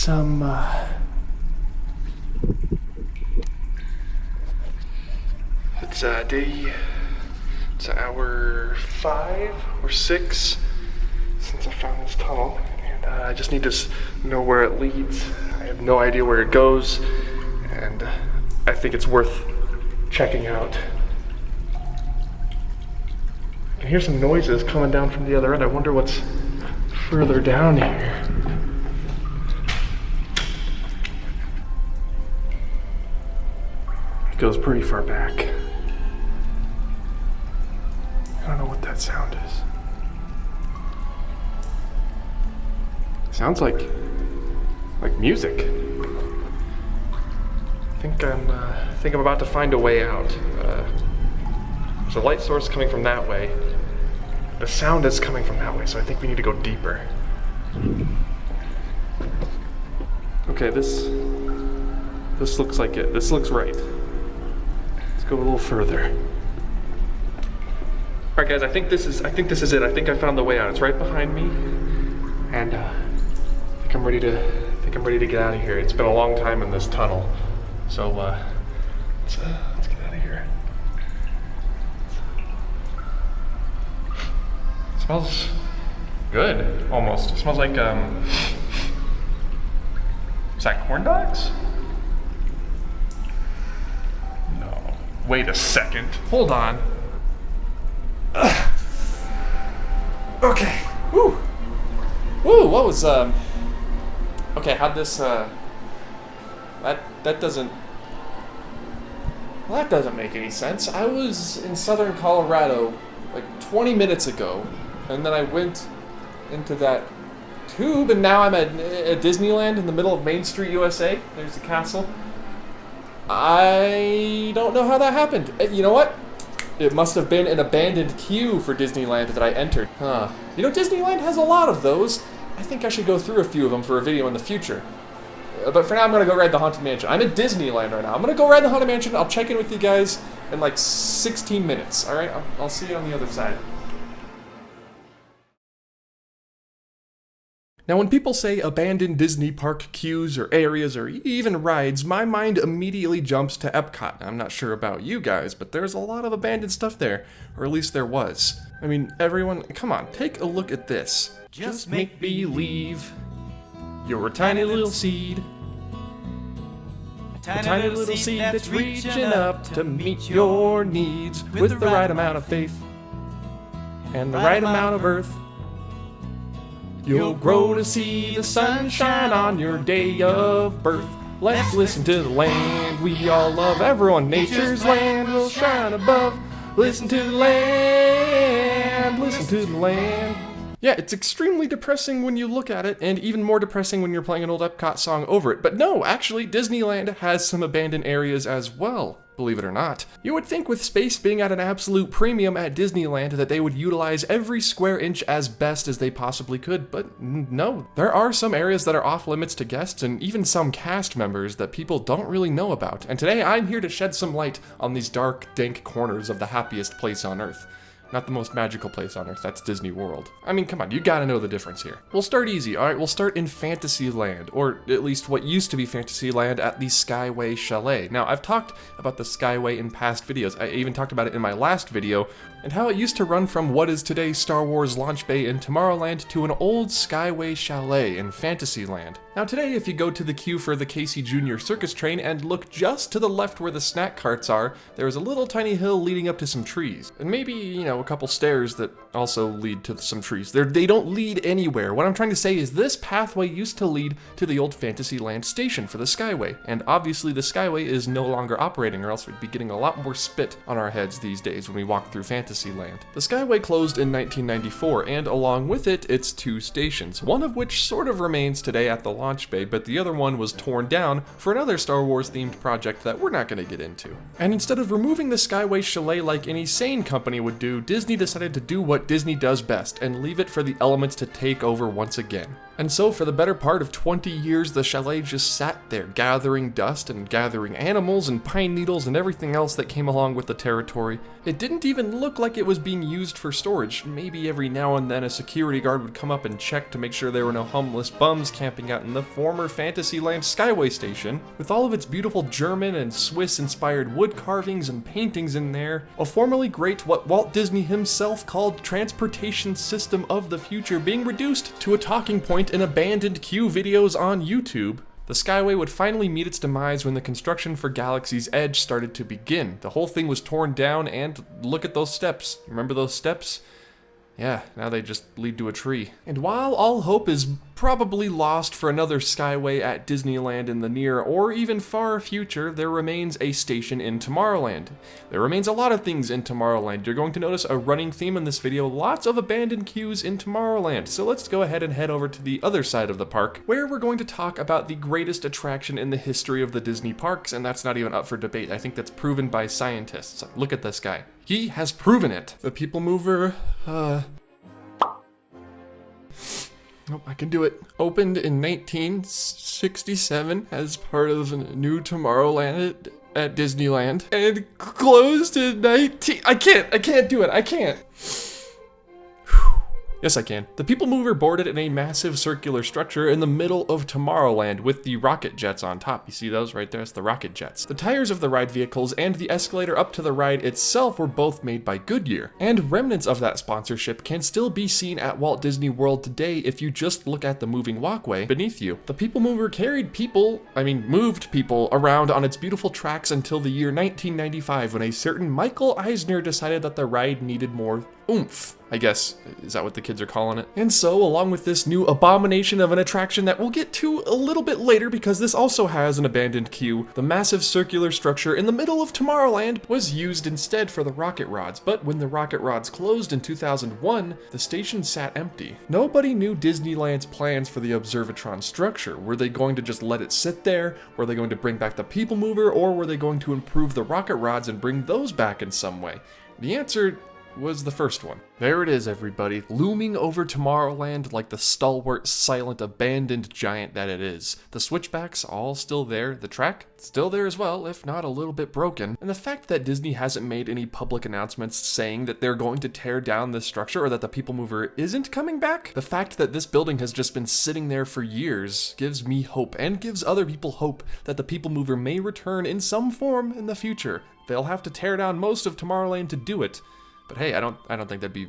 some, it's hour 5 or 6 since I found this tunnel, and I just need to know where it leads. I have no idea where it goes, and I think it's worth checking out. I can hear some noises coming down from the other end. I wonder what's further down here. It goes pretty far back. I don't know what that sound is. Sounds like music. I think I'm about to find a way out. There's a light source coming from that way. The sound is coming from that way, so I think we need to go deeper. Okay, this looks like it. This looks right. Let's go a little further. All right, guys. I think this is it. I think I found the way out. It's right behind me, and I think I'm ready to get out of here. It's been a long time in this tunnel, so let's get out of here. It smells good, almost. It smells like is that corn dogs? No. Wait a second. Hold on. Okay. Woo. Woo. What was okay, how'd this that doesn't make any sense. I was in southern Colorado like 20 minutes ago, and then I went into that tube, and now I'm at Disneyland in the middle of Main Street, USA. There's the castle. I don't know how that happened. You know what? It must have been an abandoned queue for Disneyland that I entered. Huh. You know, Disneyland has a lot of those. I think I should go through a few of them for a video in the future. But for now, I'm going to go ride the Haunted Mansion. I'm at Disneyland right now. I'm going to go ride the Haunted Mansion. I'll check in with you guys in like 16 minutes. All right? I'll see you on the other side. Now, when people say abandoned Disney park queues or areas or even rides, my mind immediately jumps to Epcot. I'm not sure about you guys, but there's a lot of abandoned stuff there, or at least there was. I mean, everyone, come on, take a look at this. Just make believe you're a tiny little seed. A tiny little seed that's reaching up to meet your needs with the right amount of faith and the right amount of earth. You'll grow to see the sunshine on your day of birth. Let's listen to the land we all love. Everyone, nature's land will shine above. Listen to the land, listen to the land. Yeah, it's extremely depressing when you look at it, and even more depressing when you're playing an old Epcot song over it. But no, actually, Disneyland has some abandoned areas as well, believe it or not. You would think with space being at an absolute premium at Disneyland that they would utilize every square inch as best as they possibly could, but no. There are some areas that are off limits to guests and even some cast members that people don't really know about. And today I'm here to shed some light on these dark, dank corners of the happiest place on Earth. Not the most magical place on Earth, that's Disney World. I mean, come on, you gotta know the difference here. We'll start easy, alright? We'll start in Fantasyland, or at least what used to be Fantasyland at the Skyway Chalet. Now, I've talked about the Skyway in past videos. I even talked about it in my last video, and how it used to run from what is today Star Wars Launch Bay in Tomorrowland to an old Skyway Chalet in Fantasyland. Now today, if you go to the queue for the Casey Jr. Circus Train and look just to the left where the snack carts are, there is a little tiny hill leading up to some trees. And maybe, you know, a couple stairs that also lead to some trees. They don't lead anywhere. What I'm trying to say is this pathway used to lead to the old Fantasyland station for the Skyway. And obviously the Skyway is no longer operating, or else we'd be getting a lot more spit on our heads these days when we walk through Fantasyland. The Skyway closed in 1994, and along with it, its 2 stations, one of which sort of remains today at the launch bay, but the other one was torn down for another Star Wars themed project that we're not going to get into. And instead of removing the Skyway Chalet like any sane company would do, Disney decided to do what Disney does best and leave it for the elements to take over once again. And so for the better part of 20 years, the chalet just sat there, gathering dust and gathering animals and pine needles and everything else that came along with the territory. It didn't even look like it was being used for storage. Maybe every now and then a security guard would come up and check to make sure there were no homeless bums camping out in the former Fantasyland Skyway Station, with all of its beautiful German and Swiss-inspired wood carvings and paintings in there. A formerly great what Walt Disney himself called transportation system of the future being reduced to a talking point in abandoned queue videos on YouTube. The Skyway would finally meet its demise when the construction for Galaxy's Edge started to begin. The whole thing was torn down, and look at those steps. Remember those steps? Yeah, now they just lead to a tree. And while all hope is probably lost for another Skyway at Disneyland in the near or even far future, there remains a station in Tomorrowland. There remains a lot of things in Tomorrowland. You're going to notice a running theme in this video, lots of abandoned queues in Tomorrowland. So let's go ahead and head over to the other side of the park, where we're going to talk about the greatest attraction in the history of the Disney parks, and that's not even up for debate. I think that's proven by scientists. Look at this guy. He has proven it. The People Mover, Nope, I can do it. Opened in 1967 as part of a new Tomorrowland at Disneyland, and closed in I can't do it, I can't. Yes, I can. The People Mover boarded in a massive circular structure in the middle of Tomorrowland with the rocket jets on top. You see those right there? It's the rocket jets. The tires of the ride vehicles and the escalator up to the ride itself were both made by Goodyear, and remnants of that sponsorship can still be seen at Walt Disney World today if you just look at the moving walkway beneath you. The People Mover moved people around on its beautiful tracks until the year 1995 when a certain Michael Eisner decided that the ride needed more oomph, I guess. Is that what the kids are calling it? And so, along with this new abomination of an attraction that we'll get to a little bit later because this also has an abandoned queue, the massive circular structure in the middle of Tomorrowland was used instead for the rocket rods. But when the rocket rods closed in 2001, the station sat empty. Nobody knew Disneyland's plans for the Observatron structure. Were they going to just let it sit there? Were they going to bring back the People Mover? Or were they going to improve the rocket rods and bring those back in some way? The answer was the first one. There it is, everybody, looming over Tomorrowland like the stalwart, silent, abandoned giant that it is. The switchbacks all still there, the track still there as well, if not a little bit broken. And the fact that Disney hasn't made any public announcements saying that they're going to tear down this structure or that the People Mover isn't coming back, the fact that this building has just been sitting there for years gives me hope and gives other people hope that the People Mover may return in some form in the future. They'll have to tear down most of Tomorrowland to do it. But hey, I don't think that'd be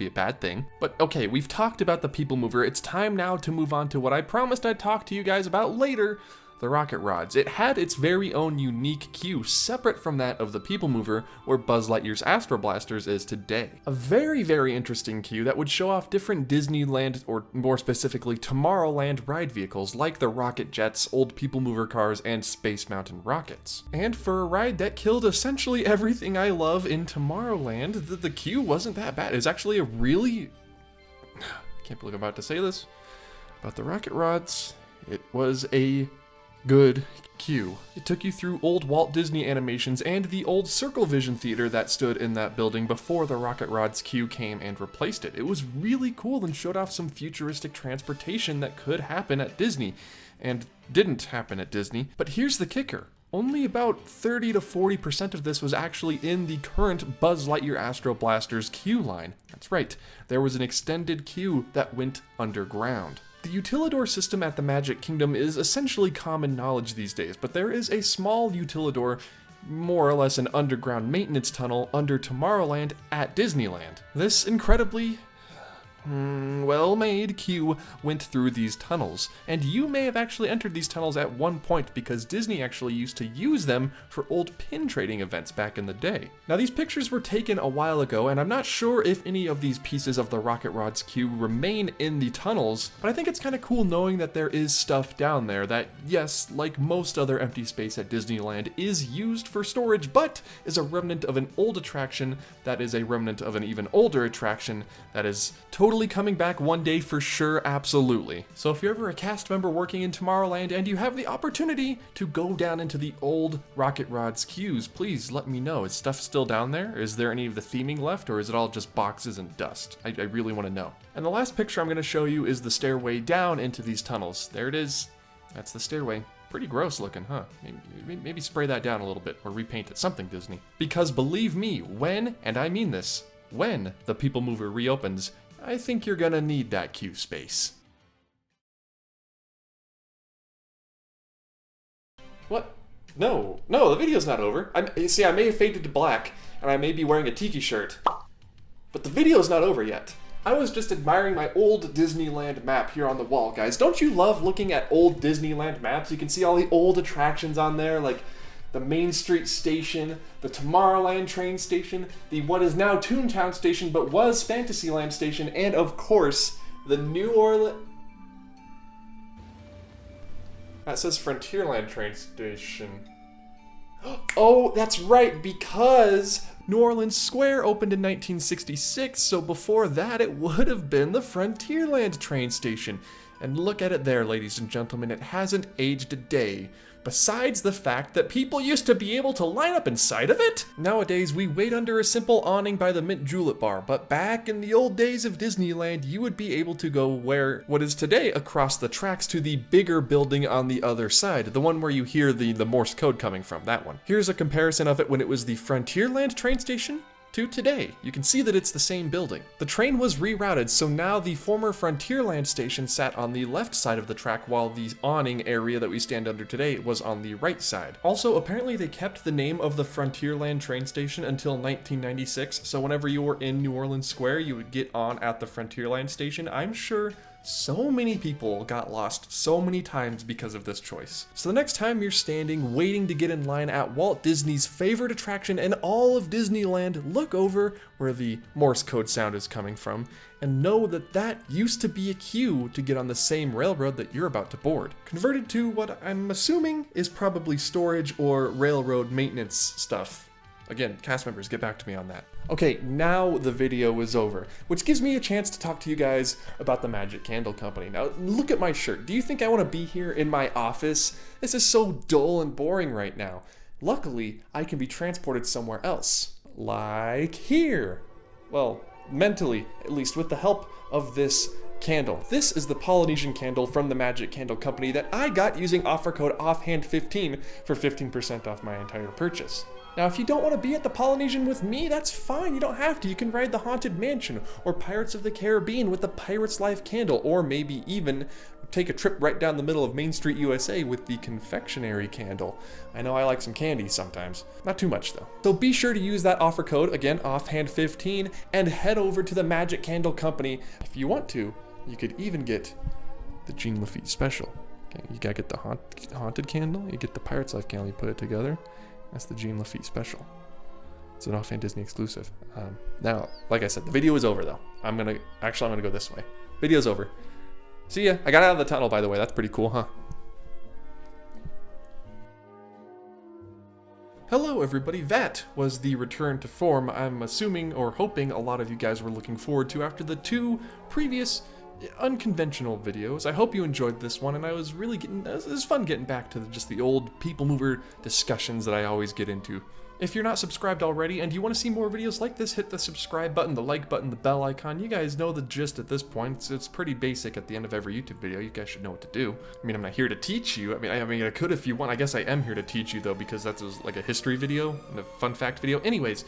a bad thing. But okay, we've talked about the People Mover. It's time now to move on to what I promised I'd talk to you guys about later, the rocket rods. It had its very own unique queue, separate from that of the People Mover, where Buzz Lightyear's Astro Blasters is today. A very, very interesting queue that would show off different Disneyland, or more specifically Tomorrowland ride vehicles, like the rocket jets, old People Mover cars, and Space Mountain rockets. And for a ride that killed essentially everything I love in Tomorrowland, the queue wasn't that bad. It's actually a really... I can't believe I'm about to say this about the rocket rods. It was a good queue. It took you through old Walt Disney animations and the old Circle Vision Theater that stood in that building before the rocket rods queue came and replaced it. It was really cool and showed off some futuristic transportation that could happen at Disney, and didn't happen at Disney. But here's the kicker. Only about 30 to 40% of this was actually in the current Buzz Lightyear Astro Blasters queue line. That's right, there was an extended queue that went underground. The Utilidor system at the Magic Kingdom is essentially common knowledge these days, but there is a small Utilidor, more or less an underground maintenance tunnel, under Tomorrowland at Disneyland. This incredibly well-made queue went through these tunnels, and you may have actually entered these tunnels at one point because Disney actually used to use them for old pin trading events back in the day. Now, these pictures were taken a while ago, and I'm not sure if any of these pieces of the Rocket Rods queue remain in the tunnels, but I think it's kind of cool knowing that there is stuff down there that, yes, like most other empty space at Disneyland, is used for storage, but is a remnant of an old attraction that is a remnant of an even older attraction that is totally totally coming back one day for sure, absolutely. So if you're ever a cast member working in Tomorrowland and you have the opportunity to go down into the old Rocket Rods queues, please let me know. Is stuff still down there? Is there any of the theming left, or is it all just boxes and dust? I really want to know. And the last picture I'm going to show you is the stairway down into these tunnels. There it is. That's the stairway. Pretty gross looking, huh? Maybe spray that down a little bit or repaint it. Something, Disney. Because believe me, when, and I mean this, when the People Mover reopens, I think you're gonna need that queue space. What? No, the video's not over. See, I may have faded to black, and I may be wearing a tiki shirt, but the video's not over yet. I was just admiring my old Disneyland map here on the wall, guys. Don't you love looking at old Disneyland maps? You can see all the old attractions on there, like the Main Street Station, the Tomorrowland train station, the what is now Toontown Station but was Fantasyland Station, and of course, the New Orleans... That says Frontierland train station. Oh, that's right, because New Orleans Square opened in 1966, so before that it would have been the Frontierland train station. And look at it there, ladies and gentlemen, it hasn't aged a day. Besides the fact that people used to be able to line up inside of it. Nowadays, we wait under a simple awning by the Mint Julep Bar, but back in the old days of Disneyland, you would be able to go what is today across the tracks to the bigger building on the other side, the one where you hear the Morse code coming from, that one. Here's a comparison of it when it was the Frontierland train station to today. You can see that it's the same building. The train was rerouted, so now the former Frontierland station sat on the left side of the track while the awning area that we stand under today was on the right side. Also, apparently they kept the name of the Frontierland train station until 1996, so whenever you were in New Orleans Square, you would get on at the Frontierland station. I'm sure so many people got lost so many times because of this choice. So the next time you're standing waiting to get in line at Walt Disney's favorite attraction in all of Disneyland, look over where the Morse code sound is coming from and know that that used to be a queue to get on the same railroad that you're about to board. Converted to what I'm assuming is probably storage or railroad maintenance stuff. Again, cast members, get back to me on that. Okay, now the video is over, which gives me a chance to talk to you guys about the Magic Candle Company. Now, look at my shirt. Do you think I want to be here in my office? This is so dull and boring right now. Luckily, I can be transported somewhere else. Like here. Well, mentally, at least, with the help of this candle. This is the Polynesian candle from the Magic Candle Company that I got using offer code OFFHAND15 for 15% off my entire purchase. Now, if you don't want to be at the Polynesian with me, that's fine. You don't have to. You can ride the Haunted Mansion or Pirates of the Caribbean with the Pirate's Life candle, or maybe even take a trip right down the middle of Main Street, USA with the confectionery candle. I know I like some candy sometimes. Not too much, though. So be sure to use that offer code, again, OFFHAND15, and head over to the Magic Candle Company. If you want to, you could even get the Jean Lafitte special. Okay, you gotta get the haunted candle, you get the Pirate's Life candle, you put it together. That's the Jean Lafitte special. It's an Offhand Disney exclusive. Now, like I said, the video is over though. I'm gonna go this way. Video's over. See ya. I got out of the tunnel, by the way. That's pretty cool, huh? Hello everybody, that was the return to form I'm assuming or hoping a lot of you guys were looking forward to after the two previous unconventional videos. I hope you enjoyed this one, and it was fun getting back to just the old People Mover discussions that I always get into. If you're not subscribed already and you want to see more videos like this, hit the subscribe button, the like button, the bell icon. You guys know the gist at this point. It's pretty basic at the end of every YouTube video. You guys should know what to do. I mean, I'm not here to teach you. I mean, I could if you want. I guess I am here to teach you though, because that's like a history video and a fun fact video. Anyways,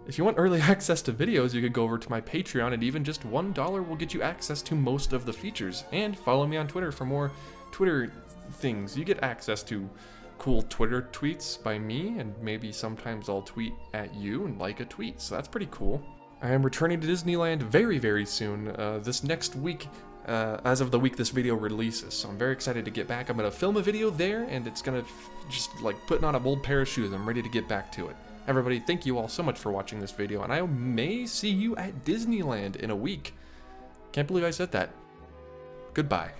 if you want early access to videos, you could go over to my Patreon, and even just $1 will get you access to most of the features. And follow me on Twitter for more Twitter things. You get access to cool Twitter tweets by me, and maybe sometimes I'll tweet at you and like a tweet, so that's pretty cool. I am returning to Disneyland very, very soon, this next week, as of the week this video releases, so I'm very excited to get back. I'm gonna film a video there, and it's gonna just like putting on a bold pair of shoes. I'm ready to get back to it. Everybody, thank you all so much for watching this video, and I may see you at Disneyland in a week. Can't believe I said that. Goodbye.